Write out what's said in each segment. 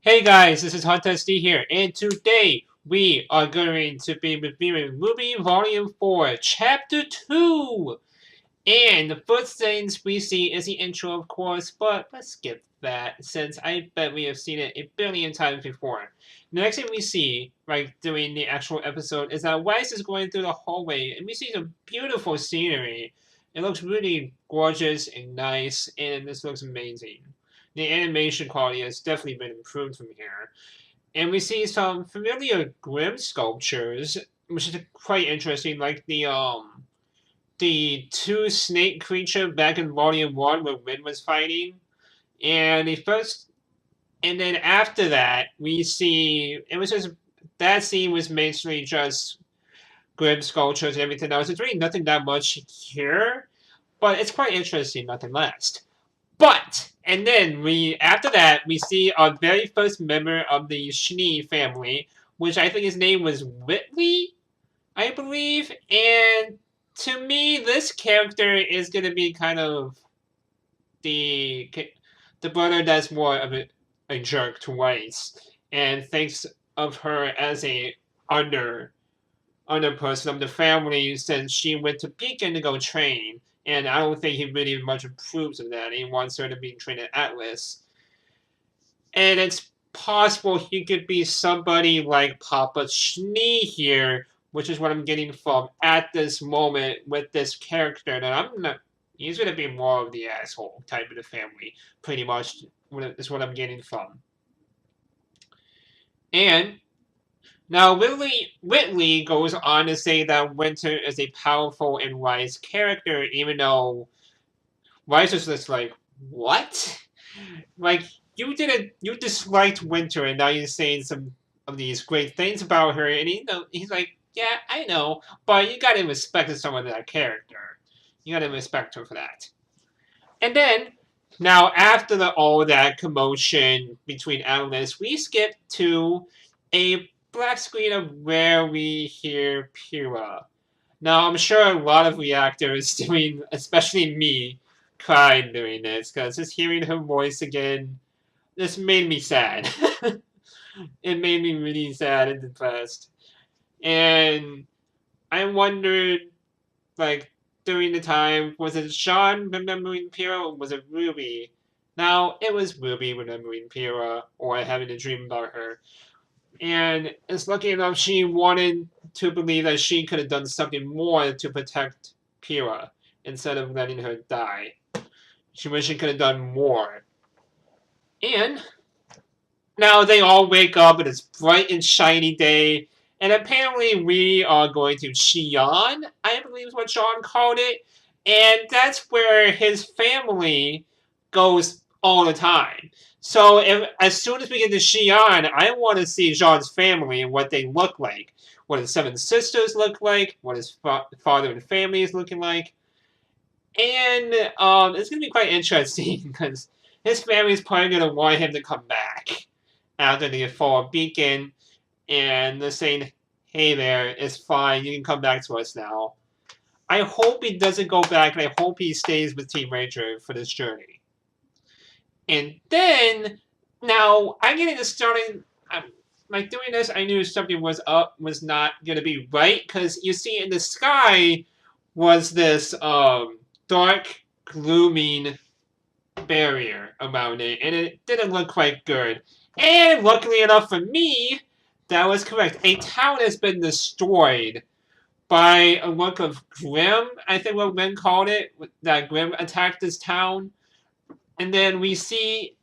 Hey guys, this is Huntesty here, and today we are going to be reviewing Movie Volume 4, Chapter 2! And the first things we see is the intro, of course, but let's skip that since I bet we have seen it a billion times before. The next thing we see, right, during the actual episode, is that Weiss is going through the hallway, and we see some beautiful scenery. It looks really gorgeous and nice, and this looks amazing. The animation quality has definitely been improved from here. And we see some familiar Grimm sculptures, which is quite interesting, like the two snake creature back in Volume 1 where Win was fighting. And the first and then after that we see it was just that scene was basically just Grimm sculptures and everything else. There's really nothing that much here. But it's quite interesting nonetheless. But and then after that we see our very first member of the Schnee family, which I think his name was Whitley, I believe. And to me, this character is gonna be kind of the the brother that's more of a jerk to Weiss, and thinks of her as a under other person of the family since she went to Beacon to go train. And I don't think he really much approves of that. He wants her to be trained at Atlas. And it's possible he could be somebody like Papa Schnee here, which is what I'm getting from at this moment with this character. That I'm not. He's gonna be more of the asshole type of the family, pretty much. Is what I'm getting from. And now, Whitley goes on to say that Winter is a powerful and wise character, even though Wise is just like, what? Like, you disliked Winter, and now you're saying some of these great things about her, and he's like, yeah, I know, but you gotta respect someone that character. You gotta respect her for that. And then, now after all that commotion between analysts, we skip to a black screen of where we hear Pyrrha. Now, I'm sure a lot of reactors doing, especially me, cried during this, because just hearing her voice again, this made me sad. It made me really sad and depressed. And I wondered, like, during the time, was it Sean remembering Pyrrha or was it Ruby? Now, it was Ruby remembering Pyrrha or having a dream about her. And it's lucky enough she wanted to believe that she could have done something more to protect Pyrrha instead of letting her die. She wished she could have done more. And now they all wake up and it's bright and shiny day. And apparently we are going to Xi'an, I believe is what Sean called it. And that's where his family goes all the time. So as soon as we get to Xi'an, I want to see Jean's family and what they look like. What his seven sisters look like. What his father and family is looking like. And it's going to be quite interesting because his family is probably going to want him to come back after the fall of Beacon, and they're saying, hey there, it's fine, you can come back to us now. I hope he doesn't go back, and I hope he stays with Team Ranger for this journey. And then, now, I'm getting this starting, like doing this, I knew something was not going to be right, because you see in the sky was this dark, glooming barrier around it, and it didn't look quite good. And luckily enough for me, that was correct. A town has been destroyed by a work of Grimm, I think what Glenn called it, that Grimm attacked this town. And then we see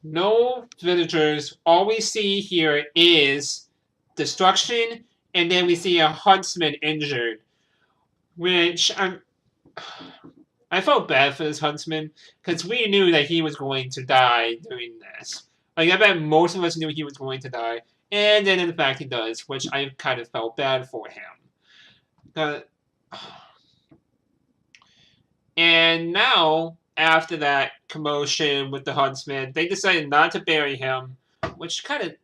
no villagers. All we see here is destruction, and then we see a huntsman injured, which I felt bad for this huntsman because we knew that he was going to die doing this. Like I bet most of us knew he was going to die, and then in fact he does, which I kind of felt bad for him. Uh, and now, after that commotion with the huntsman, they decided not to bury him, which kind of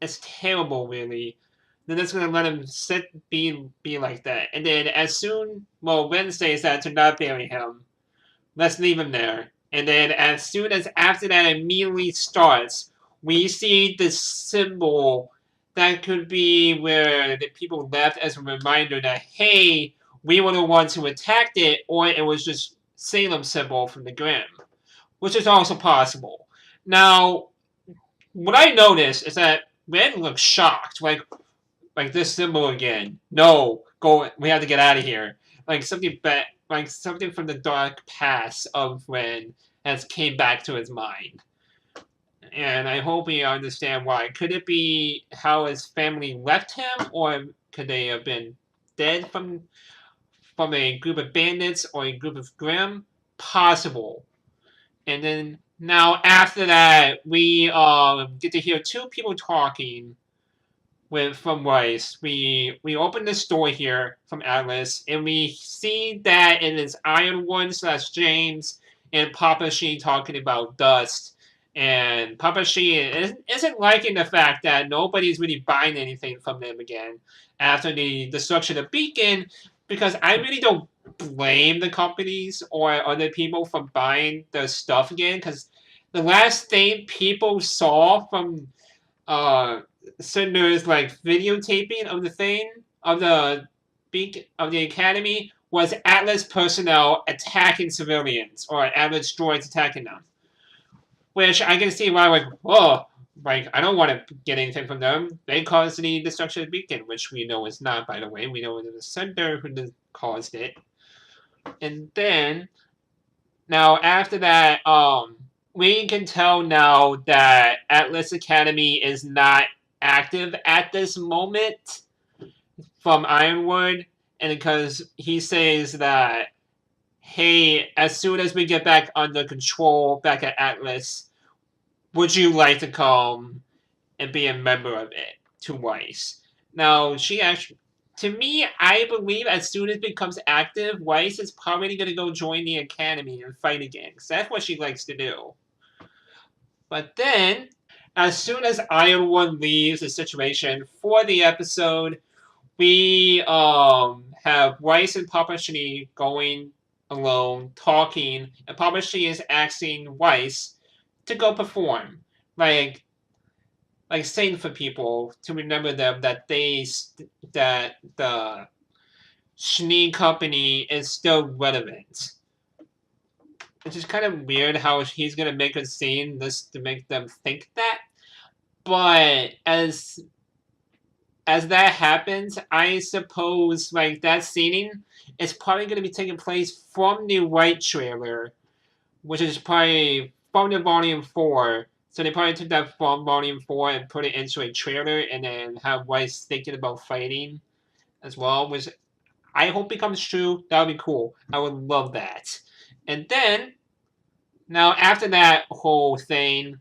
is terrible, really. Then it's gonna let him be like that, and then as soon Wednesday said to not bury him, let's leave him there. And then as soon as after that immediately starts we see this symbol that could be where the people left as a reminder that, hey, we were the ones who attacked it, or it was just Salem symbol from the Grimm, which is also possible. Now, what I noticed is that Ren looks shocked, like this symbol again. No, go. We have to get out of here. Like something like something from the dark past of Ren has came back to his mind. And I hope we understand why. Could it be how his family left him, or could they have been dead from a group of bandits or a group of Grimm? Possible. And then now after that, we get to hear two people talking from Weiss. We open the store here from Atlas, and we see that it is Ironwood / James and Papa She talking about Dust. And Papa She isn't liking the fact that nobody's really buying anything from them again after the destruction of Beacon, because I really don't blame the companies or other people from buying the stuff again, because the last thing people saw from Cinder's like videotaping of the thing of the academy was Atlas personnel attacking civilians or Atlas droids attacking them. Which I can see why, like, oh, like I don't want to get anything from them. They caused the destruction of the Beacon, which we know is not, by the way. We know it was Cinder who caused it. And then now after that, we can tell now that Atlas Academy is not active at this moment from Ironwood, and because he says that, hey, as soon as we get back under control back at Atlas, would you like to come and be a member of it to Weiss? Now, she actually, to me, I believe as soon as it becomes active, Weiss is probably going to go join the academy and fight again, because that's what she likes to do. But then, as soon as Ironwood leaves the situation for the episode, we have Weiss and Papa Shinny going alone, talking, and Papa Shinny is asking Weiss to go perform, like saying for people to remember them that that the Shinny company is still relevant. Which is kind of weird how he's gonna make a scene this to make them think that. But as that happens, I suppose like that scene is probably gonna be taking place from the White trailer, which is probably from the Volume 4. So they probably took that from Volume 4 and put it into a trailer and then have Weiss thinking about fighting as well, which I hope becomes true. That would be cool. I would love that. And then, now after that whole thing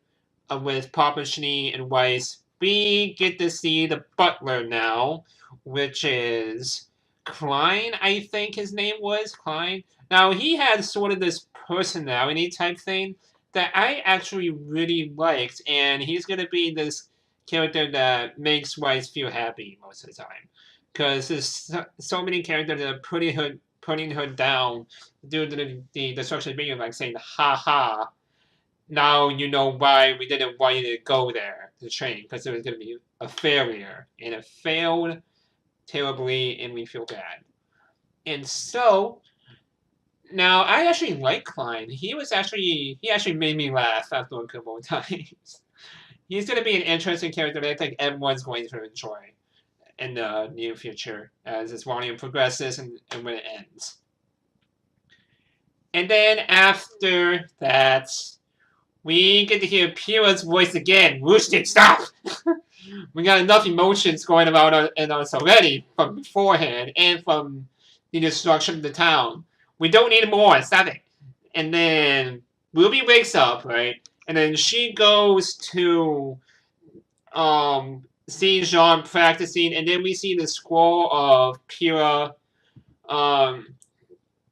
with Papa Shinny and Weiss, we get to see the butler now, which is Klein, I think his name was. Klein. Now, he had sort of this personality type thing that I actually really liked, and he's going to be this character that makes Weiss feel happy most of the time. Because there's so many characters that are putting her down due to the destruction of being like saying, ha ha, now you know why we didn't want you to go there to train, because it was going to be a failure, and it failed terribly, and we feel bad. And so now I actually like Klein. He actually made me laugh after a couple of times. He's going to be an interesting character that I think everyone's going to enjoy in the near future as this volume progresses and when it ends. And then after that, we get to hear Pyrrha's voice again. Woostic, stop! We got enough emotions going about in us already from beforehand and from the destruction of the town. We don't need more. Stop it. And then Ruby wakes up, right? And then she goes to see Jean practicing, and then we see the scroll of Pyrrha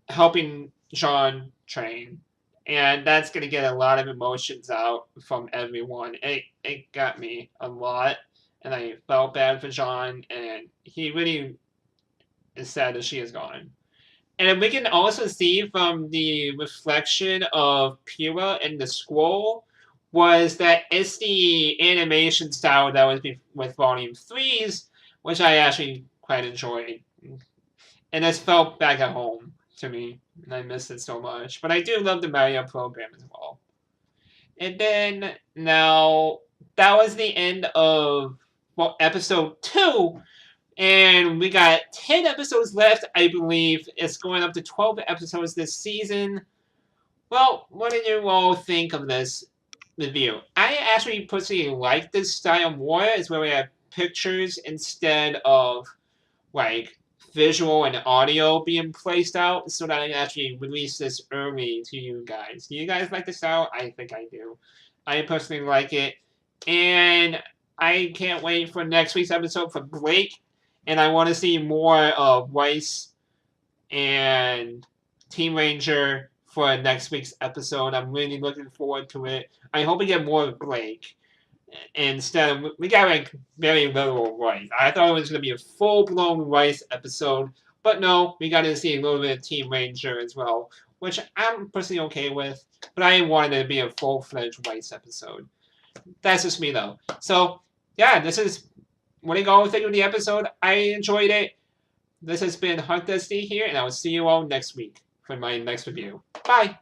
helping Jean train. And that's going to get a lot of emotions out from everyone. It got me a lot, and I felt bad for Jean, and he really is sad that she is gone. And we can also see from the reflection of Pyrrha in the scroll was that it's the animation style that was with Volume 3's, which I actually quite enjoyed. And it's felt back at home to me, and I miss it so much. But I do love the Mario program as well. And then, now, that was the end of, well, episode 2. And we got 10 episodes left, I believe. It's going up to 12 episodes this season. Well, what did you all think of this review? I actually personally like this style more. It's where we have pictures instead of like visual and audio being placed out, so that I can actually release this early to you guys. Do you guys like the style? I think I do. I personally like it. And I can't wait for next week's episode for Blake. And I want to see more of Weiss and Team Ranger for next week's episode. I'm really looking forward to it. I hope we get more of Blake. Instead of, we got like very little Weiss. I thought it was going to be a full-blown Weiss episode, but no, we got to see a little bit of Team Ranger as well, which I'm personally okay with, but I wanted it to be a full-fledged Weiss episode. That's just me though. So yeah, this is what do you all think of the episode? I enjoyed it. This has been Hunt Dusty here, and I will see you all next week for my next review. Bye!